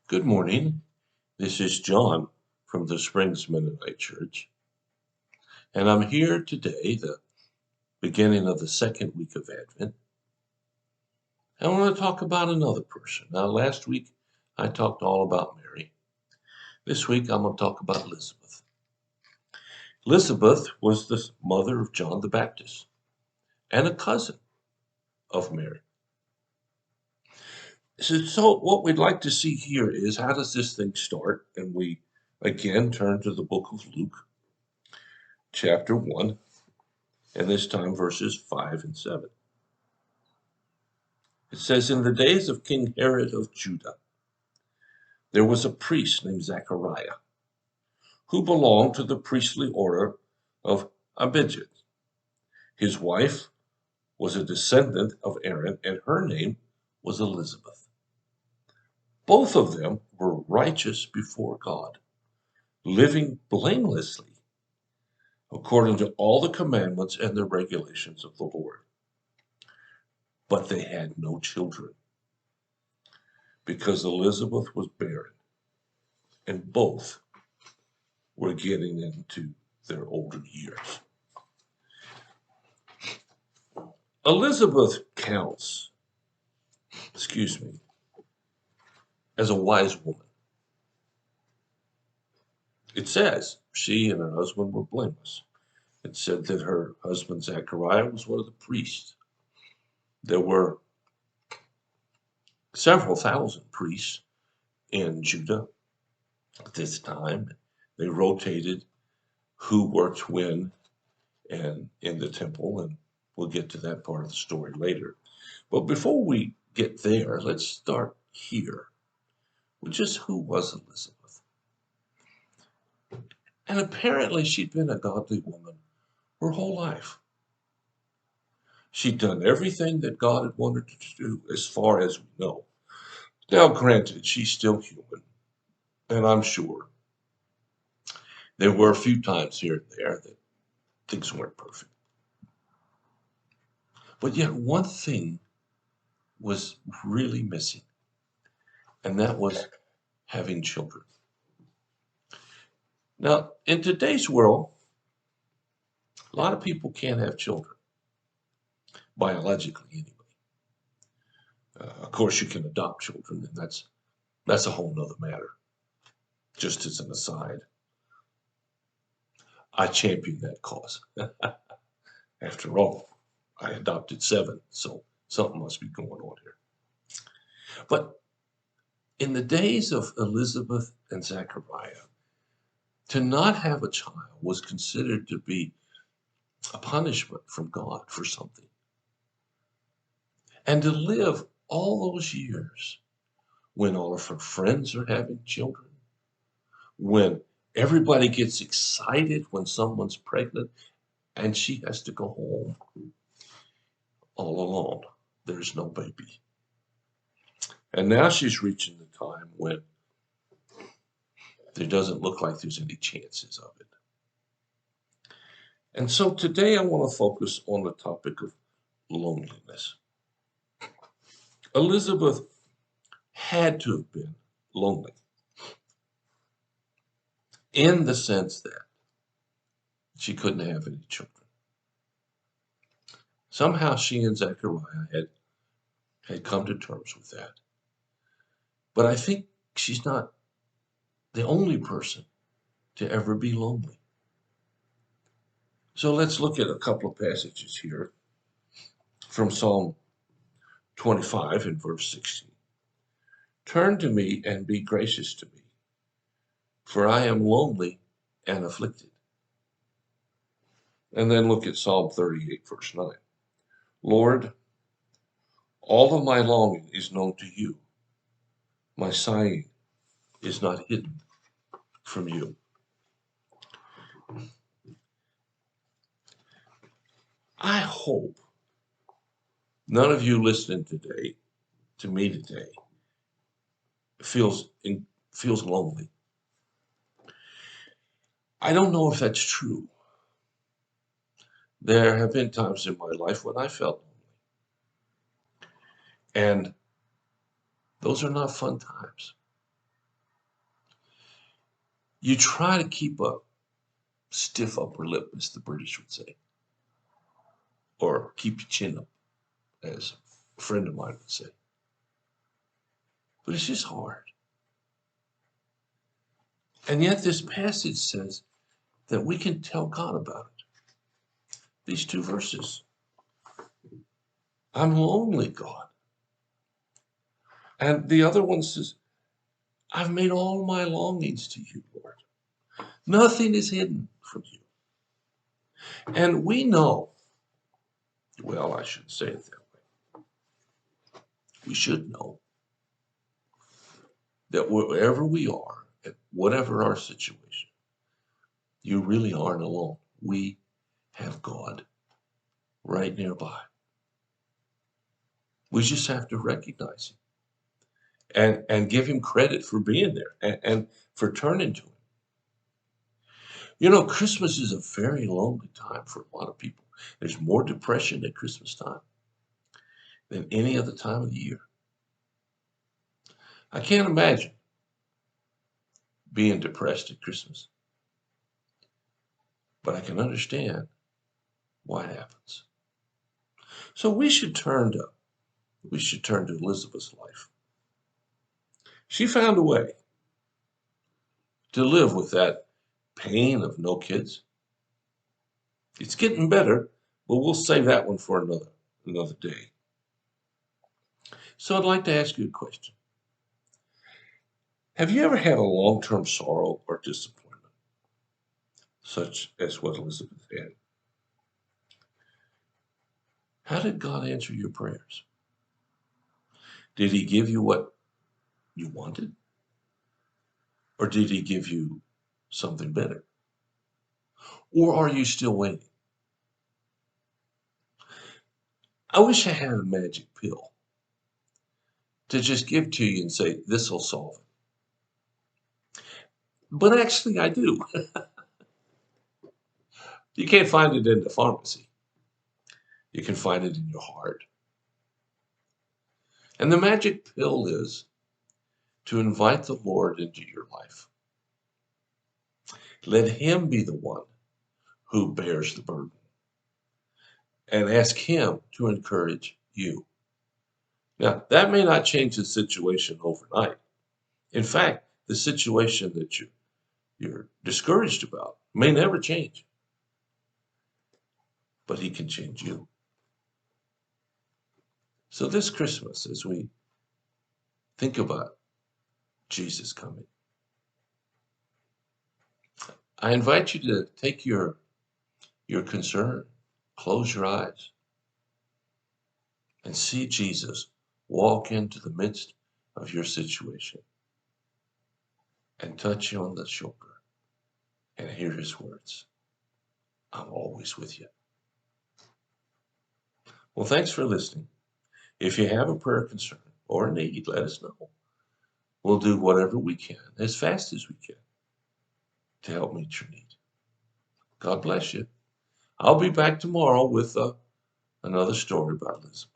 Good morning. This is John from the Springs Mennonite Church, and I'm here today, the beginning of the second week of Advent. I want to talk about another person. Now, last week I talked all about Mary. This week I'm going to talk about Elizabeth. Elizabeth was the mother of John the Baptist and a cousin of Mary. So what we'd like to see here is, how does this thing start? And we again turn to the book of Luke, chapter 1. And this time verses 5 and 7. It says, in the days of King Herod of Judah, there was a priest named Zechariah, who belonged to the priestly order of Abijah. His wife was a descendant of Aaron, and her name was Elizabeth. Both of them were righteous before God, living blamelessly according to all the commandments and the regulations of the Lord. But they had no children, because Elizabeth was barren, and both were getting into their older years. Elizabeth counts, as a wise woman. It says she and her husband were blameless. It said that her husband Zechariah was one of the priests. There were several thousand priests in Judah at this time. They rotated who worked when and in the temple, and we'll get to that part of the story later. But before we get there, let's start here, which is, who was Elizabeth? And apparently she'd been a godly woman her whole life. She'd done everything that God had wanted her to do, as far as we know. Now, granted, she's still human, and I'm sure there were a few times here and there that things weren't perfect. But yet one thing was really missing, and that was having children. Now, in today's world, a lot of people can't have children, biologically anyway. Of course, you can adopt children, and that's a whole nother matter. Just as an aside, I champion that cause. After all, I adopted 7, so something must be going on here. But in the days of Elizabeth and Zechariah, to not have a child was considered to be a punishment from God for something. And to live all those years when all of her friends are having children, when everybody gets excited when someone's pregnant, and she has to go home all alone. There's no baby. And now she's reaching the time when there doesn't look like there's any chances of it. And so today I want to focus on the topic of loneliness. Elizabeth had to have been lonely, in the sense that she couldn't have any children. Somehow she and Zechariah had come to terms with that. But I think she's not the only person to ever be lonely. So let's look at a couple of passages here from Psalm 25 and verse 16. Turn to me and be gracious to me, for I am lonely and afflicted. And then look at Psalm 38, verse 9. Lord, all of my longing is known to you. My sighing is not hidden from you. I hope none of you listening to me today, feels lonely. I don't know if that's true. There have been times in my life when I felt lonely. And those are not fun times. You try to keep a stiff upper lip, as the British would say, or keep your chin up, as a friend of mine would say. But it's just hard. And yet this passage says that we can tell God about it. These two verses. I'm lonely, God. And the other one says, I've made all my longings to you, Lord. Nothing is hidden from you. And we know, well, I shouldn't say it that way. We should know that wherever we are, at whatever our situation, you really aren't alone. We have God right nearby. We just have to recognize him and give him credit for being there and for turning to him. You know, Christmas is a very lonely time for a lot of people. There's more depression at Christmas time than any other time of the year. I can't imagine being depressed at Christmas, but I can understand why it happens. So we should turn to Elizabeth's life. She found a way to live with that pain of no kids. It's getting better, but we'll save that one for another day. So I'd like to ask you a question. Have you ever had a long-term sorrow or disappointment, such as what Elizabeth had? How did God answer your prayers? Did he give you what you wanted? Or did he give you something better? Or are you still waiting? I wish I had a magic pill to just give to you and say, this will solve it. But actually, I do. You can't find it in the pharmacy. You can find it in your heart. And the magic pill is to invite the Lord into your life. Let him be the one who bears the burden. And ask him to encourage you. Now, that may not change the situation overnight. In fact, the situation that you're discouraged about may never change. But he can change you. So this Christmas, as we think about Jesus coming, I invite you to take your concern, close your eyes, and see Jesus walk into the midst of your situation and touch you on the shoulder and hear his words. I'm always with you. Well, thanks for listening. If you have a prayer concern or a need, let us know. We'll do whatever we can, as fast as we can, to help meet your need. God bless you. I'll be back tomorrow with another story about Elizabeth.